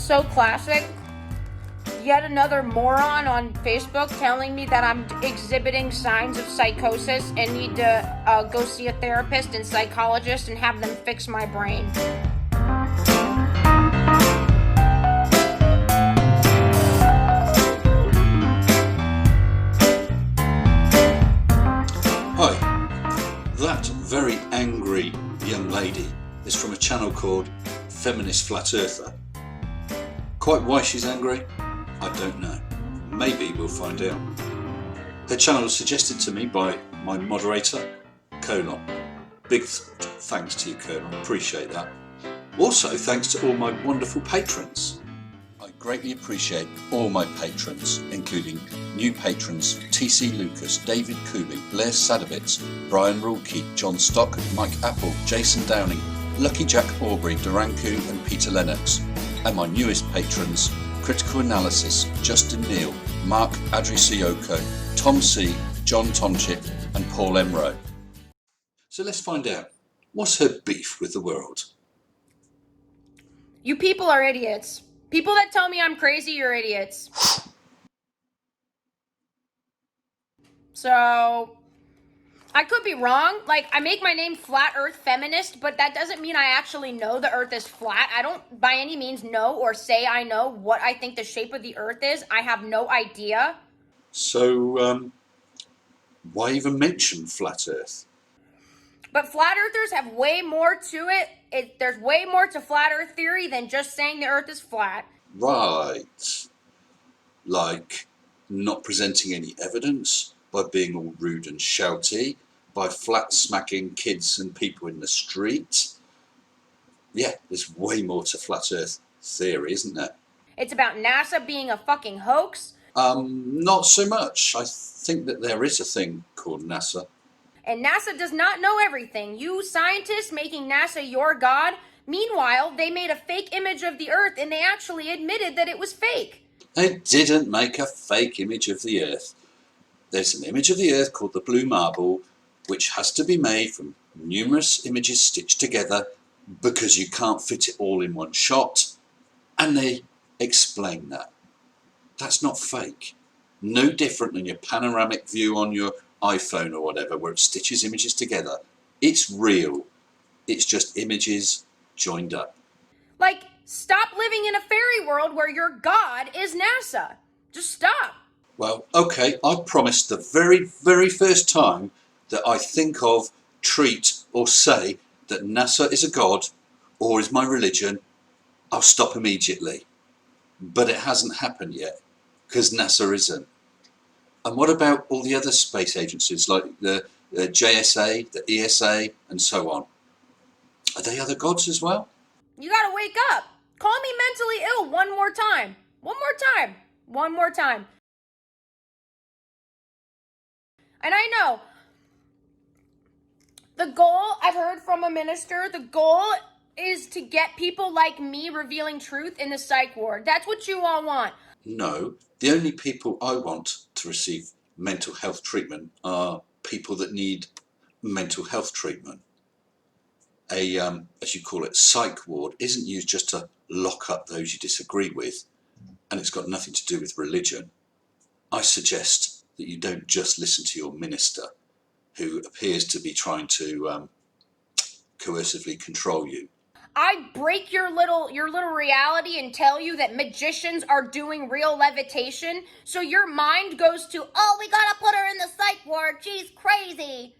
So classic. Yet another moron on Facebook telling me that I'm exhibiting signs of psychosis and need to go see a therapist and psychologist and have them fix my brain. Hi, that very angry young lady is from a channel called Feminist Flat Earther. Quite why she's angry, I don't know. Maybe we'll find out. Her channel was suggested to me by my moderator, Colon. Big thanks to you, Colon, appreciate that. Also, thanks to all my wonderful patrons. I greatly appreciate all my patrons, including new patrons TC Lucas, David Cooley, Blair Sadovitz, Brian Rulke, John Stock, Mike Apple, Jason Downing, Lucky Jack Aubrey, Duranku and Peter Lennox, and my newest patrons, Critical Analysis, Justin Neal, Mark Adrisioko, Tom C, John Tomchik and Paul Emro. So let's find out, what's her beef with the world? You people are idiots. People that tell me I'm crazy, you're idiots. So, I could be wrong. Like, I make my name Flat Earth Feminist, but that doesn't mean I actually know the Earth is flat. I don't by any means know or say I know what I think the shape of the Earth is. I have no idea. So, why even mention Flat Earth? But flat earthers have way more to it. There's way more to flat earth theory than just saying the Earth is flat. Right. Like not presenting any evidence, by being all rude and shouty, by flat smacking kids and people in the street. Yeah, there's way more to flat earth theory, isn't there? It's about NASA being a fucking hoax. Not so much. I think that there is a thing called NASA. And NASA does not know everything. You scientists making NASA your god. Meanwhile, they made a fake image of the Earth and they actually admitted that it was fake. They didn't make a fake image of the Earth. There's an image of the Earth called the blue marble, which has to be made from numerous images stitched together because you can't fit it all in one shot. And they explain that. That's not fake. No different than your panoramic view on your iPhone or whatever, where it stitches images together. It's real. It's just images joined up. Like, stop living in a fairy world where your god is NASA. Just stop. Well, okay, I promise the very, very first time that I think of, treat or say that NASA is a god or is my religion, I'll stop immediately. But it hasn't happened yet, because NASA isn't. And what about all the other space agencies like the JSA, the ESA, and so on? Are they other gods as well? You gotta wake up. Call me mentally ill one more time. One more time. One more time. And I know, the goal, I've heard from a minister, the goal is to get people like me revealing truth in the psych ward. That's what you all want. No, the only people I want to receive mental health treatment are people that need mental health treatment. A, as you call it, psych ward isn't used just to lock up those you disagree with, and it's got nothing to do with religion. I suggest that you don't just listen to your minister, who appears to be trying to coercively control you. I break your little reality and tell you that magicians are doing real levitation, so your mind goes to, oh, we gotta put her in the psych ward, she's crazy.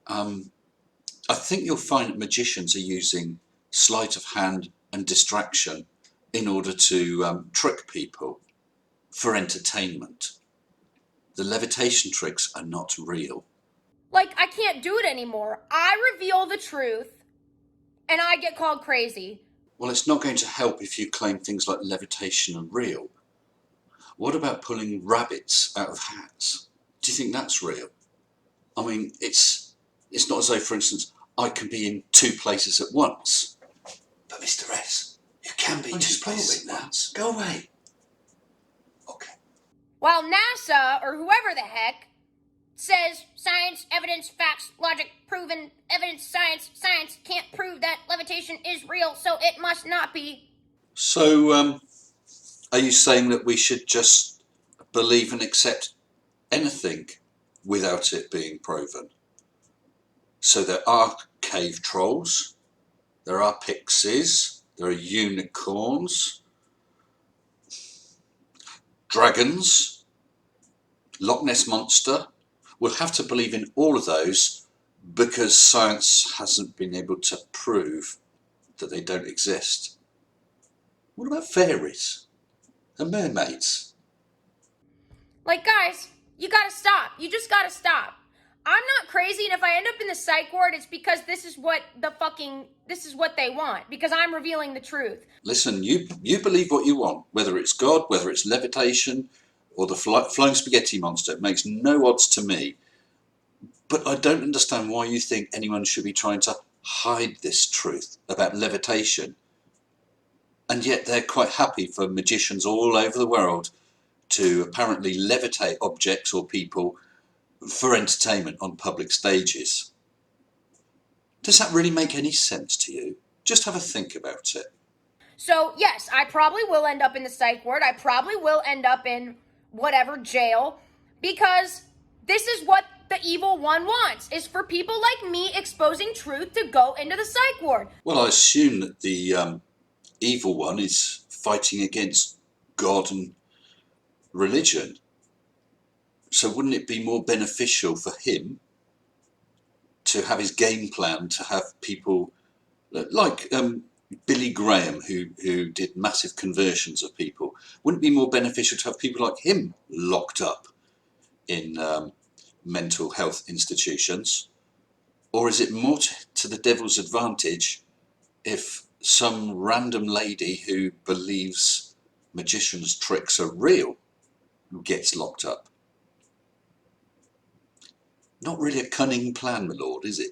I think you'll find that magicians are using sleight of hand and distraction in order to trick people for entertainment. The levitation tricks are not real. Like, I can't do it anymore. I reveal the truth. And I get called crazy. Well, it's not going to help if you claim things like levitation are real. What about pulling rabbits out of hats? Do you think that's real? I mean, it's not as though, for instance, I can be in two places at once. But Mr. S, you can be in two places at once. Go away. Okay. While NASA, or whoever the heck, says science, evidence, facts, logic, proven, evidence, science can't prove that levitation is real, so it must not be. So, Are you saying that we should just believe and accept anything without it being proven? So there are cave trolls, there are pixies, there are unicorns, dragons, Loch Ness Monster. We'll have to believe in all of those because science hasn't been able to prove that they don't exist. What about fairies and mermaids? Like, guys, you gotta stop. You just gotta stop. I'm not crazy, and if I end up in the psych ward, it's because this is what they want, because I'm revealing the truth. Listen, you believe what you want, whether it's God, whether it's levitation, or the flying spaghetti monster. It makes no odds to me. But I don't understand why you think anyone should be trying to hide this truth about levitation. And yet they're quite happy for magicians all over the world to apparently levitate objects or people for entertainment on public stages. Does that really make any sense to you? Just have a think about it. So, yes, I probably will end up in the psych ward. I probably will end up in whatever jail, because this is what the evil one wants, is for people like me exposing truth to go into the psych ward. Well, I assume that the evil one is fighting against God and religion. So wouldn't it be more beneficial for him to have his game plan to have people like Billy Graham, who did massive conversions of people? Wouldn't it be more beneficial to have people like him locked up in mental health institutions? Or is it more to the devil's advantage if some random lady who believes magicians' tricks are real gets locked up? Not really a cunning plan, my lord, is it?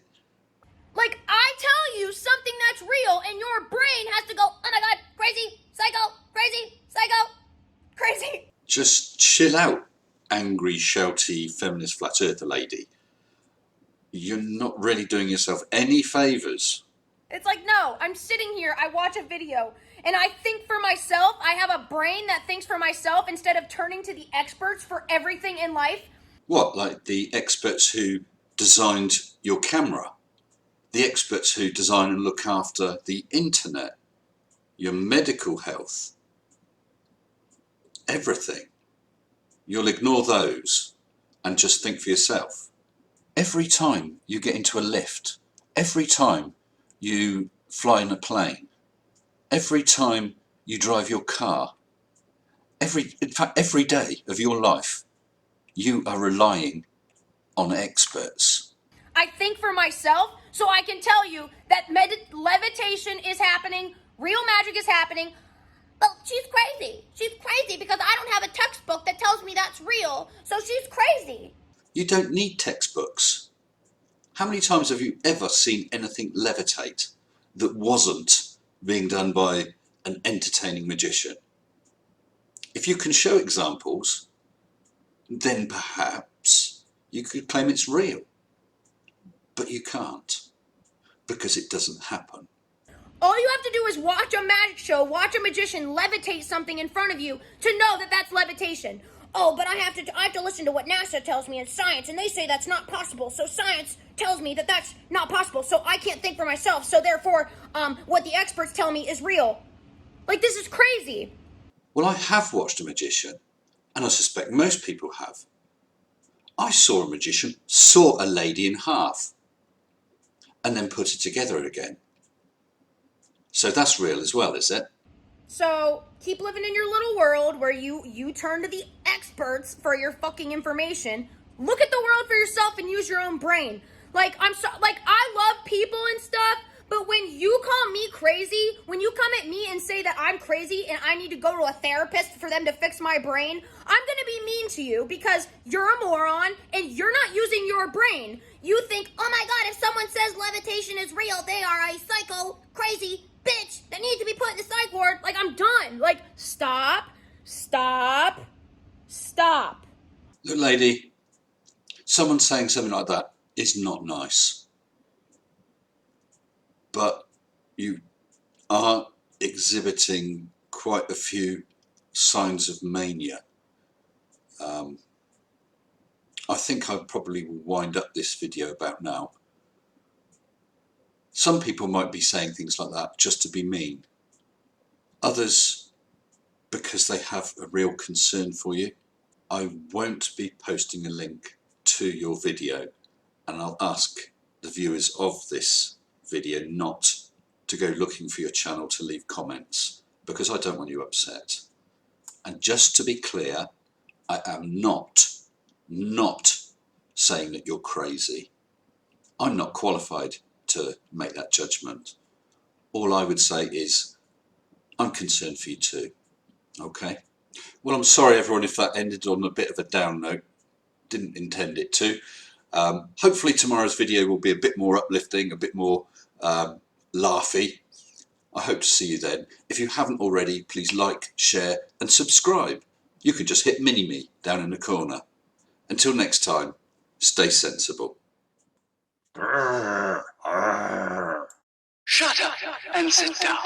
Like, I tell you something that's real, and your brain has to go, oh my god, crazy, psycho, crazy, psycho, crazy. Just chill out, angry, shouty, feminist flat earther lady. You're not really doing yourself any favours. It's like, no, I'm sitting here, I watch a video, and I think for myself. I have a brain that thinks for myself instead of turning to the experts for everything in life. What, like the experts who designed your camera? The experts who design and look after the internet, your medical health, everything. You'll ignore those and just think for yourself. Every time you get into a lift, every time you fly in a plane, every time you drive your car, in fact, every day of your life, you are relying on experts. I think for myself, so I can tell you that levitation is happening, real magic is happening. But she's crazy. She's crazy because I don't have a textbook that tells me that's real, so she's crazy. You don't need textbooks. How many times have you ever seen anything levitate that wasn't being done by an entertaining magician? If you can show examples, then perhaps you could claim it's real. But you can't, because it doesn't happen. All you have to do is watch a magic show, watch a magician levitate something in front of you to know that that's levitation. Oh, but I have to listen to what NASA tells me in science, and they say that's not possible. So science tells me that that's not possible. So I can't think for myself. So therefore, what the experts tell me is real. Like, this is crazy. Well, I have watched a magician, and I suspect most people have. I saw a magician saw a lady in half and then put it together again. So that's real as well, is it? So keep living in your little world where you turn to the experts for your fucking information. Look at the world for yourself and use your own brain. Like, I love people and stuff, but when you call me crazy, when you come at me and say that I'm crazy and I need to go to a therapist for them to fix my brain, I'm gonna be mean to you because you're a moron and you're not using your brain. You think, oh my god, if someone says levitation is real, they are a psycho, crazy bitch that needs to be put in the psych ward. Like, I'm done. Like, stop. Look, lady, someone saying something like that is not nice. But you are exhibiting quite a few signs of mania. I think I probably will wind up this video about now. Some people might be saying things like that just to be mean. Others, because they have a real concern for you. I won't be posting a link to your video, and I'll ask the viewers of this video not to go looking for your channel to leave comments, because I don't want you upset. And just to be clear, I am not saying that you're crazy. I'm not qualified to make that judgment. All I would say is, I'm concerned for you too. Okay? Well, I'm sorry everyone if that ended on a bit of a down note. Didn't intend it to. Hopefully tomorrow's video will be a bit more uplifting, a bit more laughy. I hope to see you then. If you haven't already, please like, share and subscribe. You can just hit mini-me down in the corner. Until next time, stay sensible. Shut up and sit down.